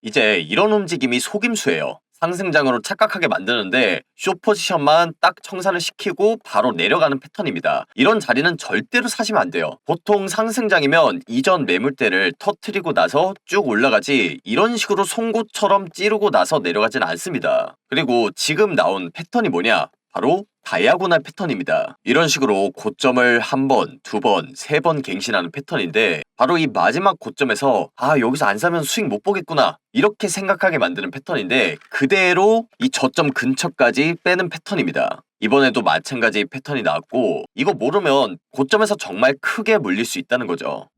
이제 이런 움직임이 속임수예요. 상승장으로 착각하게 만드는데 숏 포지션만 딱 청산을 시키고 바로 내려가는 패턴입니다. 이런 자리는 절대로 사시면 안 돼요. 보통 상승장이면 이전 매물대를 터트리고 나서 쭉 올라가지 이런 식으로 송곳처럼 찌르고 나서 내려가진 않습니다. 그리고 지금 나온 패턴이 뭐냐? 바로 다이아고날 패턴입니다. 이런 식으로 고점을 한 번, 두 번, 세 번 갱신하는 패턴인데 바로 이 마지막 고점에서 여기서 안 사면 수익 못 보겠구나 이렇게 생각하게 만드는 패턴인데 그대로 이 저점 근처까지 빼는 패턴입니다. 이번에도 마찬가지 패턴이 나왔고 이거 모르면 고점에서 정말 크게 물릴 수 있다는 거죠.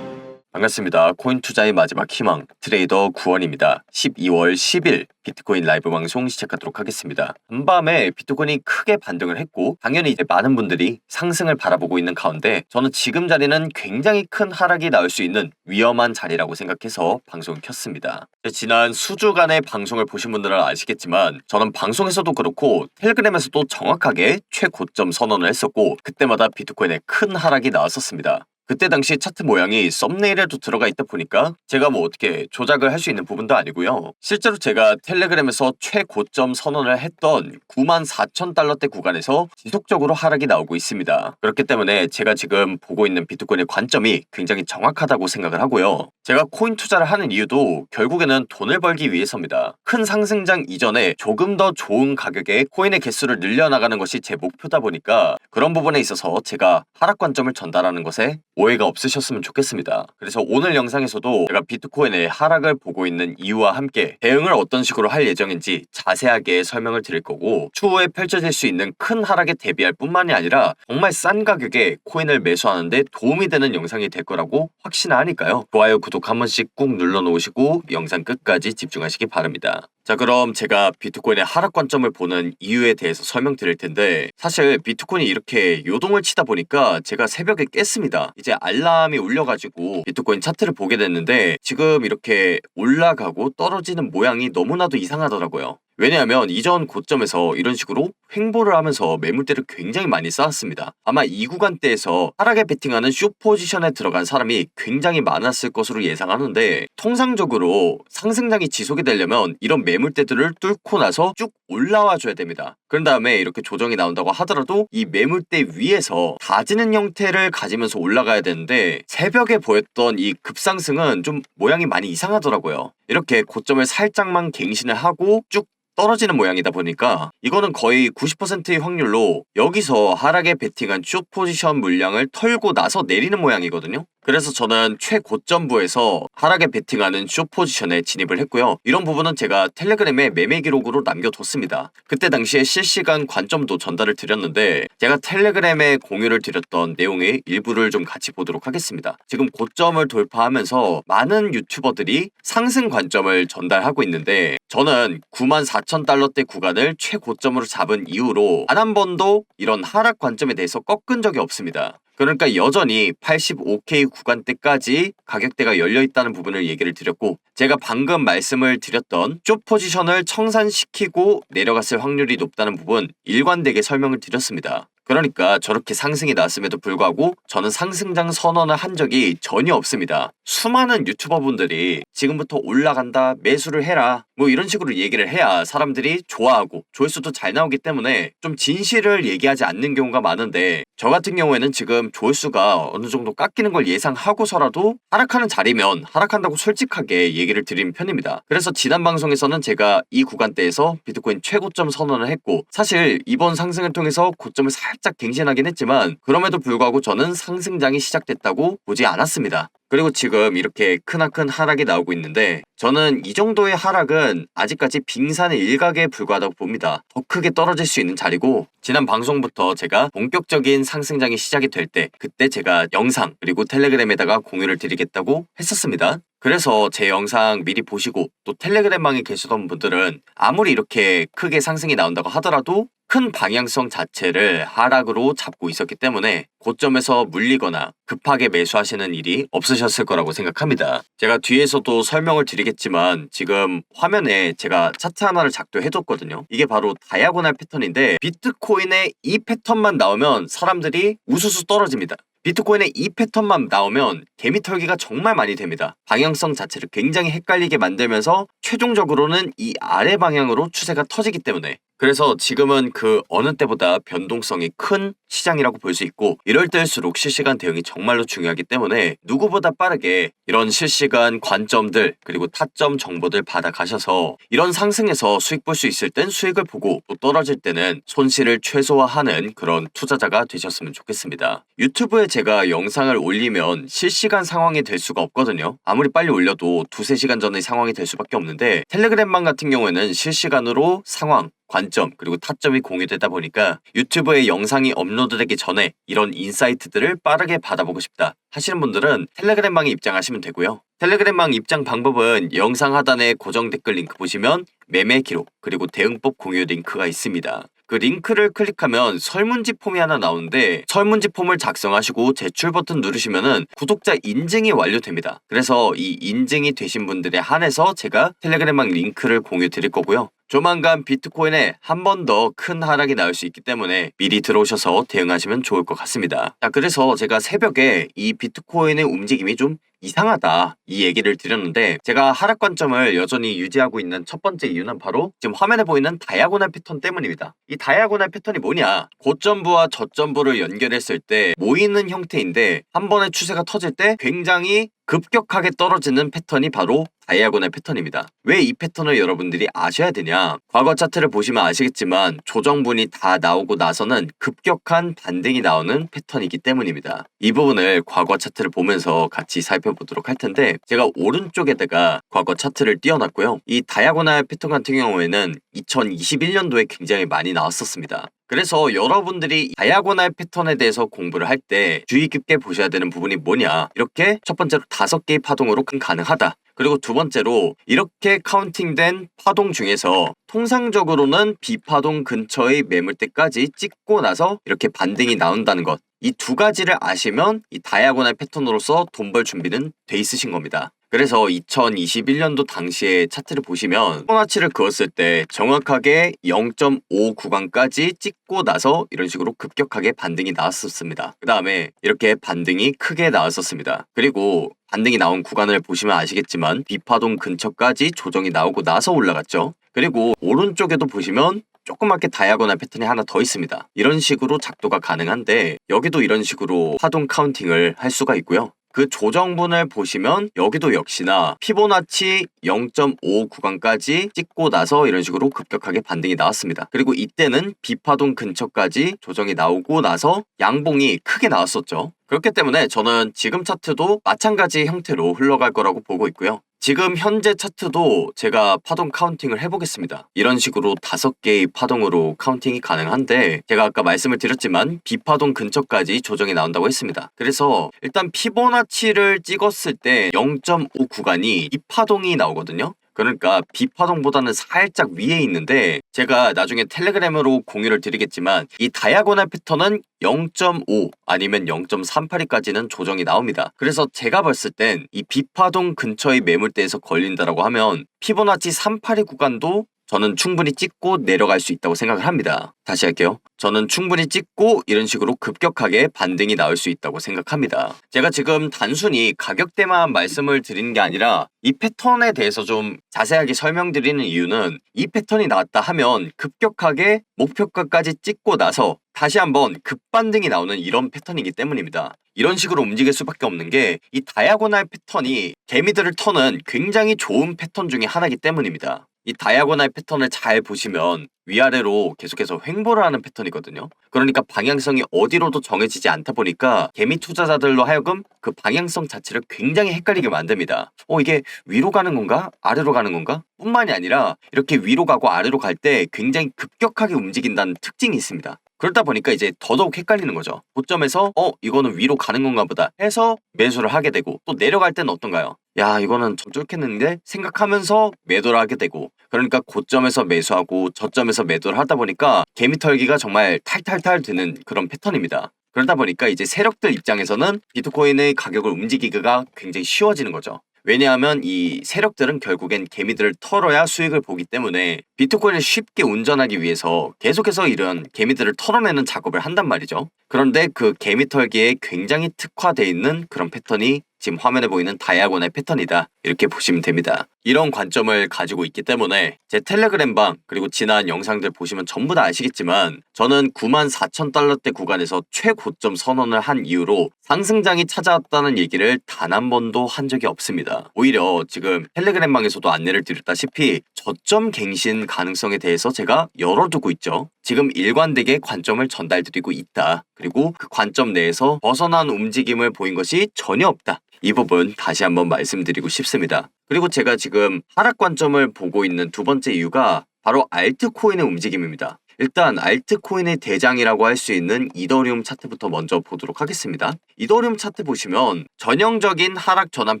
반갑습니다. 코인 투자의 마지막 희망 트레이더 구원입니다. 12월 10일 비트코인 라이브 방송 시작하도록 하겠습니다. 간밤에 비트코인이 크게 반등을 했고 당연히 이제 많은 분들이 상승을 바라보고 있는 가운데 저는 지금 자리는 굉장히 큰 하락이 나올 수 있는 위험한 자리라고 생각해서 방송을 켰습니다. 지난 수주간의 방송을 보신 분들은 아시겠지만 저는 방송에서도 그렇고 텔레그램에서도 정확하게 최고점 선언을 했었고 그때마다 비트코인에 큰 하락이 나왔었습니다. 그때 당시 차트 모양이 썸네일에도 들어가 있다 보니까 제가 뭐 어떻게 조작을 할 수 있는 부분도 아니고요. 실제로 제가 텔레그램에서 최고점 선언을 했던 94,000달러대 구간에서 지속적으로 하락이 나오고 있습니다. 그렇기 때문에 제가 지금 보고 있는 비트코인의 관점이 굉장히 정확하다고 생각을 하고요. 제가 코인 투자를 하는 이유도 결국에는 돈을 벌기 위해서입니다. 큰 상승장 이전에 조금 더 좋은 가격에 코인의 개수를 늘려나가는 것이 제 목표다 보니까 그런 부분에 있어서 제가 하락 관점을 전달하는 것에 오해가 없으셨으면 좋겠습니다. 그래서 오늘 영상에서도 제가 비트코인의 하락을 보고 있는 이유와 함께 대응을 어떤 식으로 할 예정인지 자세하게 설명을 드릴 거고 추후에 펼쳐질 수 있는 큰 하락에 대비할 뿐만이 아니라 정말 싼 가격에 코인을 매수하는 데 도움이 되는 영상이 될 거라고 확신하니까요. 좋아요, 구독 한 번씩 꾹 눌러 놓으시고 영상 끝까지 집중하시기 바랍니다. 자, 그럼 제가 비트코인의 하락 관점을 보는 이유에 대해서 설명드릴 텐데 사실 비트코인이 이렇게 요동을 치다 보니까 제가 새벽에 깼습니다. 이제 알람이 울려가지고 비트코인 차트를 보게 됐는데 지금 이렇게 올라가고 떨어지는 모양이 너무나도 이상하더라고요. 왜냐하면 이전 고점에서 이런 식으로 횡보를 하면서 매물대를 굉장히 많이 쌓았습니다. 아마 이 구간대에서 하락에 베팅하는 숏 포지션에 들어간 사람이 굉장히 많았을 것으로 예상하는데 통상적으로 상승장이 지속이 되려면 이런 매물대들을 뚫고 나서 쭉 올라와 줘야 됩니다. 그런 다음에 이렇게 조정이 나온다고 하더라도 이 매물대 위에서 다지는 형태를 가지면서 올라가야 되는데 새벽에 보였던 이 급상승은 좀 모양이 많이 이상하더라고요. 이렇게 고점을 살짝만 갱신을 하고 쭉 떨어지는 모양이다 보니까 이거는 거의 90%의 확률로 여기서 하락에 베팅한 숏 포지션 물량을 털고 나서 내리는 모양이거든요. 그래서 저는 최고점부에서 하락에 베팅하는 숏 포지션에 진입을 했고요. 이런 부분은 제가 텔레그램에 매매 기록으로 남겨뒀습니다. 그때 당시에 실시간 관점도 전달을 드렸는데 제가 텔레그램에 공유를 드렸던 내용의 일부를 좀 같이 보도록 하겠습니다. 지금 고점을 돌파하면서 많은 유튜버들이 상승 관점을 전달하고 있는데 저는 94,000달러대 구간을 최고점으로 잡은 이후로 단 한 번도 이런 하락 관점에 대해서 꺾은 적이 없습니다. 그러니까 여전히 85K 구간대까지 가격대가 열려있다는 부분을 얘기를 드렸고 제가 방금 말씀을 드렸던 숏 포지션을 청산시키고 내려갔을 확률이 높다는 부분 일관되게 설명을 드렸습니다. 그러니까 저렇게 상승이 나왔음에도 불구하고 저는 상승장 선언을 한 적이 전혀 없습니다. 수많은 유튜버분들이 지금부터 올라간다, 매수를 해라 뭐 이런 식으로 얘기를 해야 사람들이 좋아하고 조회수도 잘 나오기 때문에 좀 진실을 얘기하지 않는 경우가 많은데 저 같은 경우에는 지금 조회수가 어느 정도 깎이는 걸 예상하고서라도 하락하는 자리면 하락한다고 솔직하게 얘기를 드린 편입니다. 그래서 지난 방송에서는 제가 이 구간대에서 비트코인 최고점 선언을 했고 사실 이번 상승을 통해서 고점을 살짝 갱신하긴 했지만 그럼에도 불구하고 저는 상승장이 시작됐다고 보지 않았습니다. 그리고 지금 이렇게 크나큰 하락이 나오고 있는데 저는 이 정도의 하락은 아직까지 빙산의 일각에 불과하다고 봅니다. 더 크게 떨어질 수 있는 자리고 지난 방송부터 제가 본격적인 상승장이 시작이 될 때 그때 제가 영상 그리고 텔레그램에다가 공유를 드리겠다고 했었습니다. 그래서 제 영상 미리 보시고 또 텔레그램방에 계시던 분들은 아무리 이렇게 크게 상승이 나온다고 하더라도 큰 방향성 자체를 하락으로 잡고 있었기 때문에 고점에서 물리거나 급하게 매수하시는 일이 없으셨을 거라고 생각합니다. 제가 뒤에서도 설명을 드리겠지만 지금 화면에 제가 차트 하나를 작도해뒀거든요. 이게 바로 다이아고날 패턴인데 비트코인의 이 패턴만 나오면 사람들이 우수수 떨어집니다. 비트코인의 이 패턴만 나오면 개미 털기가 정말 많이 됩니다. 방향성 자체를 굉장히 헷갈리게 만들면서 최종적으로는 이 아래 방향으로 추세가 터지기 때문에, 그래서 지금은 그 어느 때보다 변동성이 큰 시장이라고 볼 수 있고, 이럴 때일수록 실시간 대응이 정말로 중요하기 때문에 누구보다 빠르게 이런 실시간 관점들 그리고 타점 정보들 받아가셔서 이런 상승에서 수익 볼 수 있을 땐 수익을 보고, 또 떨어질 때는 손실을 최소화하는 그런 투자자가 되셨으면 좋겠습니다. 유튜브에 제가 영상을 올리면 실시간 상황이 될 수가 없거든요. 아무리 빨리 올려도 두세 시간 전의 상황이 될 수밖에 없는데, 텔레그램방 같은 경우에는 실시간으로 상황, 관점 그리고 타점이 공유되다 보니까 유튜브에 영상이 업로드되기 전에 이런 인사이트들을 빠르게 받아보고 싶다 하시는 분들은 텔레그램방에 입장하시면 되고요. 텔레그램방 입장 방법은 영상 하단에 고정 댓글 링크 보시면 매매 기록 그리고 대응법 공유 링크가 있습니다. 그 링크를 클릭하면 설문지 폼이 하나 나오는데, 설문지 폼을 작성하시고 제출 버튼 누르시면은 구독자 인증이 완료됩니다. 그래서 이 인증이 되신 분들에 한해서 제가 텔레그램방 링크를 공유 드릴 거고요. 조만간 비트코인에 한 번 더 큰 하락이 나올 수 있기 때문에 미리 들어오셔서 대응하시면 좋을 것 같습니다. 자, 그래서 제가 새벽에 이 비트코인의 움직임이 좀 이상하다 이 얘기를 드렸는데, 제가 하락 관점을 여전히 유지하고 있는 첫 번째 이유는 바로 지금 화면에 보이는 다이아고널 패턴 때문입니다. 이 다이아고널 패턴이 뭐냐, 고점부와 저점부를 연결했을 때 모이는 형태인데, 한 번의 추세가 터질 때 굉장히 급격하게 떨어지는 패턴이 바로 다이아고널 패턴입니다. 왜 이 패턴을 여러분들이 아셔야 되냐, 과거 차트를 보시면 아시겠지만 조정분이 다 나오고 나서는 급격한 반등이 나오는 패턴이기 때문입니다. 이 부분을 과거 차트를 보면서 같이 살펴보도록 할 텐데, 제가 오른쪽에다가 과거 차트를 띄워놨고요. 이 다이아고널 패턴 같은 경우에는 2021년도에 굉장히 많이 나왔었습니다. 그래서 여러분들이 다이아고널 패턴에 대해서 공부를 할 때 주의 깊게 보셔야 되는 부분이 뭐냐, 이렇게 첫 번째로 5개의 파동으로 가능하다. 그리고 두 번째로 이렇게 카운팅된 파동 중에서 통상적으로는 B파동 근처의 매물대까지 찍고 나서 이렇게 반등이 나온다는 것, 이 두 가지를 아시면 이 다이아고널 패턴으로서 돈 벌 준비는 돼 있으신 겁니다. 그래서 2021년도 당시에 차트를 보시면 피보나치를 그었을 때 정확하게 0.5 구간까지 찍고 나서 이런 식으로 급격하게 반등이 나왔었습니다. 그 다음에 이렇게 반등이 크게 나왔었습니다. 그리고 반등이 나온 구간을 보시면 아시겠지만 B파동 근처까지 조정이 나오고 나서 올라갔죠. 그리고 오른쪽에도 보시면 조그맣게 다이아고널 패턴이 하나 더 있습니다. 이런 식으로 작도가 가능한데, 여기도 이런 식으로 파동 카운팅을 할 수가 있고요. 그 조정분을 보시면 여기도 역시나 피보나치 0.5 구간까지 찍고 나서 이런 식으로 급격하게 반등이 나왔습니다. 그리고 이때는 B파동 근처까지 조정이 나오고 나서 양봉이 크게 나왔었죠. 그렇기 때문에 저는 지금 차트도 마찬가지 형태로 흘러갈 거라고 보고 있고요. 지금 현재 차트도 제가 파동 카운팅을 해보겠습니다. 이런 식으로 5개의 파동으로 카운팅이 가능한데, 제가 아까 말씀을 드렸지만 B파동 근처까지 조정이 나온다고 했습니다. 그래서 일단 피보나치를 찍었을 때 0.5 구간이 이 파동이 나오거든요. 그러니까 B파동보다는 살짝 위에 있는데, 제가 나중에 텔레그램으로 공유를 드리겠지만 이 다이아고널 패턴은 0.5 아니면 0.382까지는 조정이 나옵니다. 그래서 제가 봤을 땐 이 B파동 근처의 매물대에서 걸린다라고 하면 피보나치 382 구간도 저는 충분히 찍고 내려갈 수 있다고 생각을 합니다. 다시 할게요. 저는 충분히 찍고 이런 식으로 급격하게 반등이 나올 수 있다고 생각합니다. 제가 지금 단순히 가격대만 말씀을 드리는 게 아니라 이 패턴에 대해서 좀 자세하게 설명드리는 이유는, 이 패턴이 나왔다 하면 급격하게 목표가까지 찍고 나서 다시 한번 급반등이 나오는 이런 패턴이기 때문입니다. 이런 식으로 움직일 수밖에 없는 게, 이 다이아고널 패턴이 개미들을 터는 굉장히 좋은 패턴 중에 하나이기 때문입니다. 이 다이아고널 패턴을 잘 보시면 위아래로 계속해서 횡보를 하는 패턴이거든요. 그러니까 방향성이 어디로도 정해지지 않다 보니까 개미 투자자들로 하여금 그 방향성 자체를 굉장히 헷갈리게 만듭니다. 이게 위로 가는 건가? 아래로 가는 건가? 뿐만이 아니라 이렇게 위로 가고 아래로 갈 때 굉장히 급격하게 움직인다는 특징이 있습니다. 그러다 보니까 이제 더더욱 헷갈리는 거죠. 고점에서 이거는 위로 가는 건가 보다 해서 매수를 하게 되고, 또 내려갈 때는 어떤가요? 야, 이거는 좀 뚫겠는데 생각하면서 매도를 하게 되고, 그러니까 고점에서 매수하고 저점에서 매도를 하다 보니까 개미 털기가 정말 탈탈탈 되는 그런 패턴입니다. 그러다 보니까 이제 세력들 입장에서는 비트코인의 가격을 움직이기가 굉장히 쉬워지는 거죠. 왜냐하면 이 세력들은 결국엔 개미들을 털어야 수익을 보기 때문에 비트코인을 쉽게 운전하기 위해서 계속해서 이런 개미들을 털어내는 작업을 한단 말이죠. 그런데 그 개미 털기에 굉장히 특화되어 있는 그런 패턴이 지금 화면에 보이는 다이아곤의 패턴이다, 이렇게 보시면 됩니다. 이런 관점을 가지고 있기 때문에 제 텔레그램방 그리고 지난 영상들 보시면 전부 다 아시겠지만 저는 94,000달러대 구간에서 최고점 선언을 한 이후로 상승장이 찾아왔다는 얘기를 단 한 번도 한 적이 없습니다. 오히려 지금 텔레그램방에서도 안내를 드렸다시피 저점 갱신 가능성에 대해서 제가 열어두고 있죠. 지금 일관되게 관점을 전달드리고 있다. 그리고 그 관점 내에서 벗어난 움직임을 보인 것이 전혀 없다. 이 부분 다시 한번 말씀드리고 싶습니다. 그리고 제가 지금 하락 관점을 보고 있는 두 번째 이유가 바로 알트코인의 움직임입니다. 일단 알트코인의 대장이라고 할 수 있는 이더리움 차트부터 먼저 보도록 하겠습니다. 이더리움 차트 보시면 전형적인 하락 전환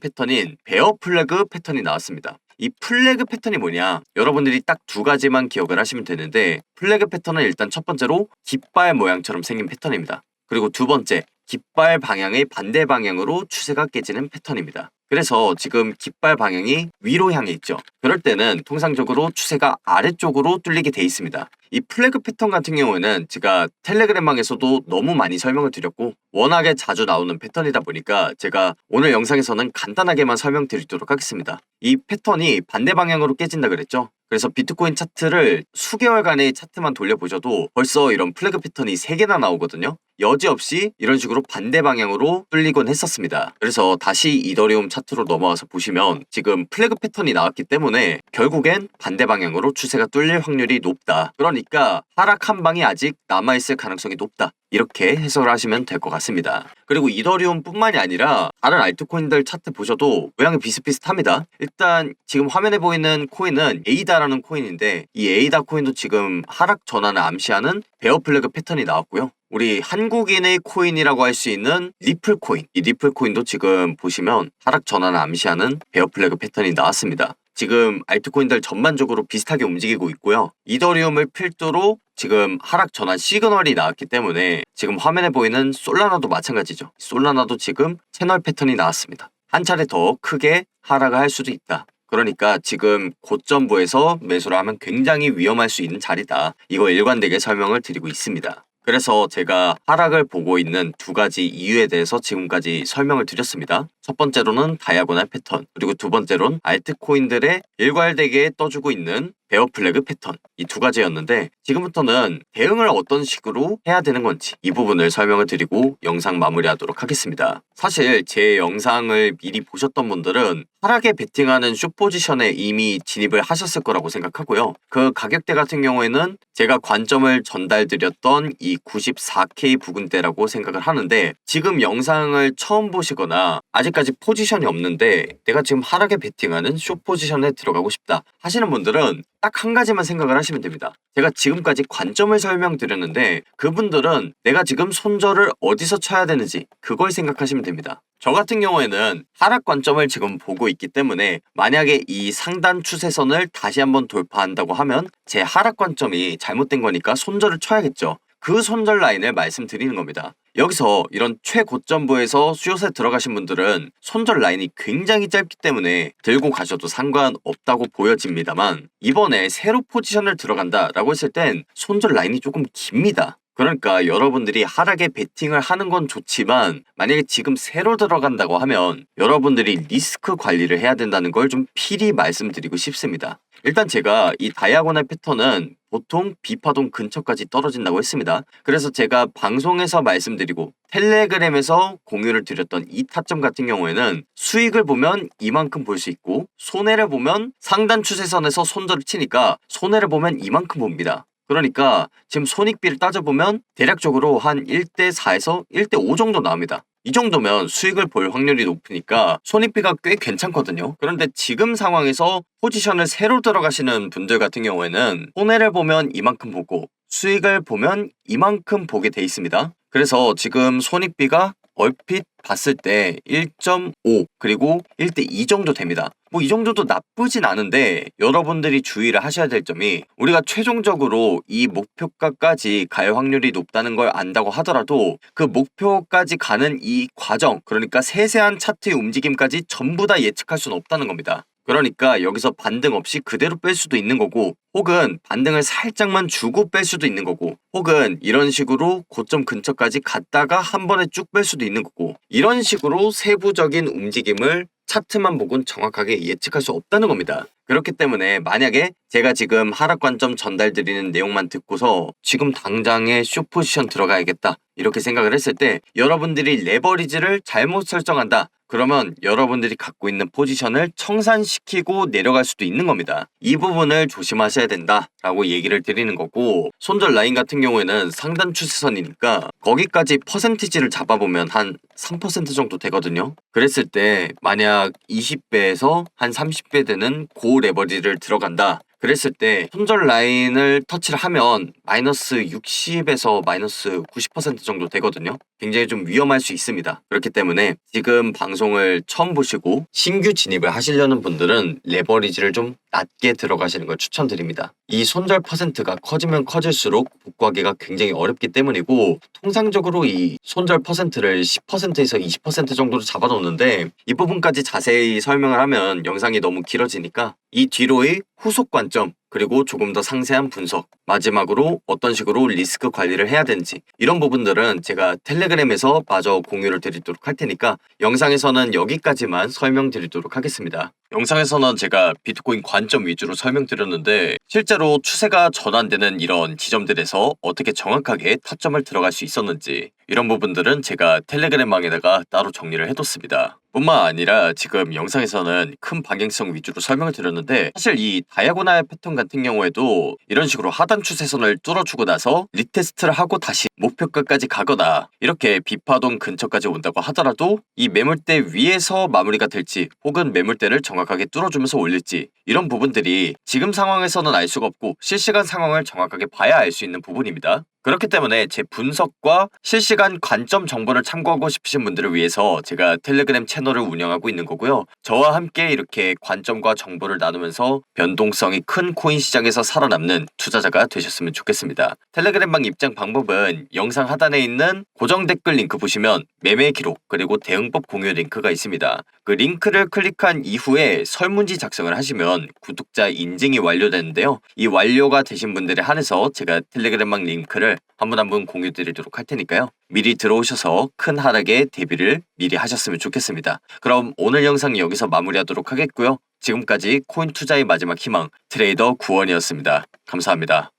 패턴인 베어 플래그 패턴이 나왔습니다. 이 플래그 패턴이 뭐냐? 여러분들이 딱 두 가지만 기억을 하시면 되는데, 플래그 패턴은 일단 첫 번째로 깃발 모양처럼 생긴 패턴입니다. 그리고 두 번째, 깃발 방향의 반대 방향으로 추세가 깨지는 패턴입니다. 그래서 지금 깃발 방향이 위로 향해 있죠. 그럴 때는 통상적으로 추세가 아래쪽으로 뚫리게 돼 있습니다. 이 플래그 패턴 같은 경우에는 제가 텔레그램방에서도 너무 많이 설명을 드렸고 워낙에 자주 나오는 패턴이다 보니까 제가 오늘 영상에서는 간단하게만 설명드리도록 하겠습니다. 이 패턴이 반대 방향으로 깨진다 그랬죠. 그래서 비트코인 차트를 수개월간의 차트만 돌려보셔도 벌써 이런 플래그 패턴이 3개나 나오거든요. 여지없이 이런 식으로 반대 방향으로 뚫리곤 했었습니다. 그래서 다시 이더리움 차트로 넘어와서 보시면 지금 플래그 패턴이 나왔기 때문에 결국엔 반대 방향으로 추세가 뚫릴 확률이 높다. 그러니까 하락 한 방이 아직 남아있을 가능성이 높다. 이렇게 해석을 하시면 될 것 같습니다. 그리고 이더리움 뿐만이 아니라 다른 알트코인들 차트 보셔도 모양이 비슷비슷합니다. 일단 지금 화면에 보이는 코인은 에이다라는 코인인데 이 에이다 코인도 지금 하락 전환을 암시하는 베어 플래그 패턴이 나왔고요. 우리 한국인의 코인이라고 할 수 있는 리플 코인, 이 리플 코인도 지금 보시면 하락 전환을 암시하는 베어 플래그 패턴이 나왔습니다. 지금 알트코인들 전반적으로 비슷하게 움직이고 있고요. 이더리움을 필두로 지금 하락 전환 시그널이 나왔기 때문에 지금 화면에 보이는 솔라나도 마찬가지죠. 솔라나도 지금 채널 패턴이 나왔습니다. 한 차례 더 크게 하락을 할 수도 있다. 그러니까 지금 고점부에서 매수를 하면 굉장히 위험할 수 있는 자리다. 이거 일관되게 설명을 드리고 있습니다. 그래서 제가 하락을 보고 있는 두 가지 이유에 대해서 지금까지 설명을 드렸습니다. 첫 번째로는 다이아고널 패턴, 그리고 두 번째로는 알트코인들의 일괄되게 떠주고 있는 베어 플래그 패턴, 이 두 가지였는데 지금부터는 대응을 어떤 식으로 해야 되는 건지 이 부분을 설명을 드리고 영상 마무리하도록 하겠습니다. 사실 제 영상을 미리 보셨던 분들은 하락에 베팅하는 숏 포지션에 이미 진입을 하셨을 거라고 생각하고요. 그 가격대 같은 경우에는 제가 관점을 전달드렸던 이 94K 부근대라고 생각을 하는데, 지금 영상을 처음 보시거나 아직까지 포지션이 없는데 내가 지금 하락에 베팅하는 숏 포지션에 들어가고 싶다 하시는 분들은 딱 한 가지만 생각을 하시면 됩니다. 제가 지금까지 관점을 설명드렸는데 그분들은 내가 지금 손절을 어디서 쳐야 되는지 그걸 생각하시면 됩니다. 저 같은 경우에는 하락 관점을 지금 보고 있기 때문에 만약에 이 상단 추세선을 다시 한번 돌파한다고 하면 제 하락 관점이 잘못된 거니까 손절을 쳐야겠죠. 그 손절 라인을 말씀드리는 겁니다. 여기서 이런 최고점부에서 숏에 들어가신 분들은 손절 라인이 굉장히 짧기 때문에 들고 가셔도 상관없다고 보여집니다만, 이번에 새로 포지션을 들어간다 라고 했을 땐 손절 라인이 조금 깁니다. 그러니까 여러분들이 하락에 베팅을 하는 건 좋지만 만약에 지금 새로 들어간다고 하면 여러분들이 리스크 관리를 해야 된다는 걸 좀 필히 말씀드리고 싶습니다. 일단 제가 이 다이아고널 패턴은 보통 비파동 근처까지 떨어진다고 했습니다. 그래서 제가 방송에서 말씀드리고 텔레그램에서 공유를 드렸던 이 타점 같은 경우에는 수익을 보면 이만큼 볼 수 있고 손해를 보면 상단 추세선에서 손절을 치니까 손해를 보면 이만큼 봅니다. 그러니까 지금 손익비를 따져보면 대략적으로 한 1대4에서 1대5 정도 나옵니다. 이 정도면 수익을 볼 확률이 높으니까 손익비가 꽤 괜찮거든요. 그런데 지금 상황에서 포지션을 새로 들어가시는 분들 같은 경우에는 손해를 보면 이만큼 보고 수익을 보면 이만큼 보게 돼 있습니다. 그래서 지금 손익비가 얼핏 봤을 때 1.5 그리고 1대2 정도 됩니다. 뭐 이 정도도 나쁘진 않은데 여러분들이 주의를 하셔야 될 점이 우리가 최종적으로 이 목표가까지 갈 확률이 높다는 걸 안다고 하더라도 그 목표까지 가는 이 과정, 그러니까 세세한 차트의 움직임까지 전부 다 예측할 수는 없다는 겁니다. 그러니까 여기서 반등 없이 그대로 뺄 수도 있는 거고, 혹은 반등을 살짝만 주고 뺄 수도 있는 거고, 혹은 이런 식으로 고점 근처까지 갔다가 한 번에 쭉 뺄 수도 있는 거고, 이런 식으로 세부적인 움직임을 차트만 보곤 정확하게 예측할 수 없다는 겁니다. 그렇기 때문에 만약에 제가 지금 하락 관점 전달드리는 내용만 듣고서 지금 당장에 숏 포지션 들어가야겠다 이렇게 생각을 했을 때 여러분들이 레버리지를 잘못 설정한다, 그러면 여러분들이 갖고 있는 포지션을 청산시키고 내려갈 수도 있는 겁니다. 이 부분을 조심하셔야 된다 라고 얘기를 드리는 거고, 손절 라인 같은 경우에는 상단 추세선이니까 거기까지 퍼센티지를 잡아보면 한 3% 정도 되거든요. 그랬을 때 만약 20배에서 한 30배 되는 고 레버리지를 들어간다, 그랬을 때 손절 라인을 터치를 하면 마이너스 60에서 마이너스 90% 정도 되거든요. 굉장히 좀 위험할 수 있습니다. 그렇기 때문에 지금 방송을 처음 보시고 신규 진입을 하시려는 분들은 레버리지를 좀 낮게 들어가시는 걸 추천드립니다. 이 손절 퍼센트가 커지면 커질수록 복구하기가 굉장히 어렵기 때문이고, 통상적으로 이 손절 퍼센트를 10%에서 20% 정도로 잡아놓는데 이 부분까지 자세히 설명을 하면 영상이 너무 길어지니까 이 뒤로의 후속 관점, 그리고 조금 더 상세한 분석, 마지막으로 어떤 식으로 리스크 관리를 해야 되는지, 이런 부분들은 제가 텔레그램에서 마저 공유를 드리도록 할 테니까 영상에서는 여기까지만 설명드리도록 하겠습니다. 영상에서는 제가 비트코인 관점 위주로 설명드렸는데 실제로 추세가 전환되는 이런 지점들에서 어떻게 정확하게 타점을 들어갈 수 있었는지, 이런 부분들은 제가 텔레그램방에다가 따로 정리를 해뒀습니다. 뿐만 아니라 지금 영상에서는 큰 방향성 위주로 설명을 드렸는데, 사실 이 다이아고날 패턴 같은 경우에도 이런 식으로 하단 추세선을 뚫어주고 나서 리테스트를 하고 다시 목표가까지 가거나 이렇게 비파동 근처까지 온다고 하더라도 이 매물대 위에서 마무리가 될지 혹은 매물대를 정확하게 뚫어주면서 올릴지, 이런 부분들이 지금 상황에서는 알 수가 없고 실시간 상황을 정확하게 봐야 알 수 있는 부분입니다. 그렇기 때문에 제 분석과 실시간 관점 정보를 참고하고 싶으신 분들을 위해서 제가 텔레그램 채널을 운영하고 있는 거고요. 저와 함께 이렇게 관점과 정보를 나누면서 변동성이 큰 코인 시장에서 살아남는 투자자가 되셨으면 좋겠습니다. 텔레그램방 입장 방법은 영상 하단에 있는 고정 댓글 링크 보시면 매매 기록 그리고 대응법 공유 링크가 있습니다. 그 링크를 클릭한 이후에 설문지 작성을 하시면 구독자 인증이 완료되는데요. 이 완료가 되신 분들에 한해서 제가 텔레그램방 링크를 한 분 한 분 공유 드리도록 할 테니까요. 미리 들어오셔서 큰 하락에 대비를 미리 하셨으면 좋겠습니다. 그럼 오늘 영상 여기서 마무리하도록 하겠고요. 지금까지 코인 투자의 마지막 희망 트레이더 구원이었습니다. 감사합니다.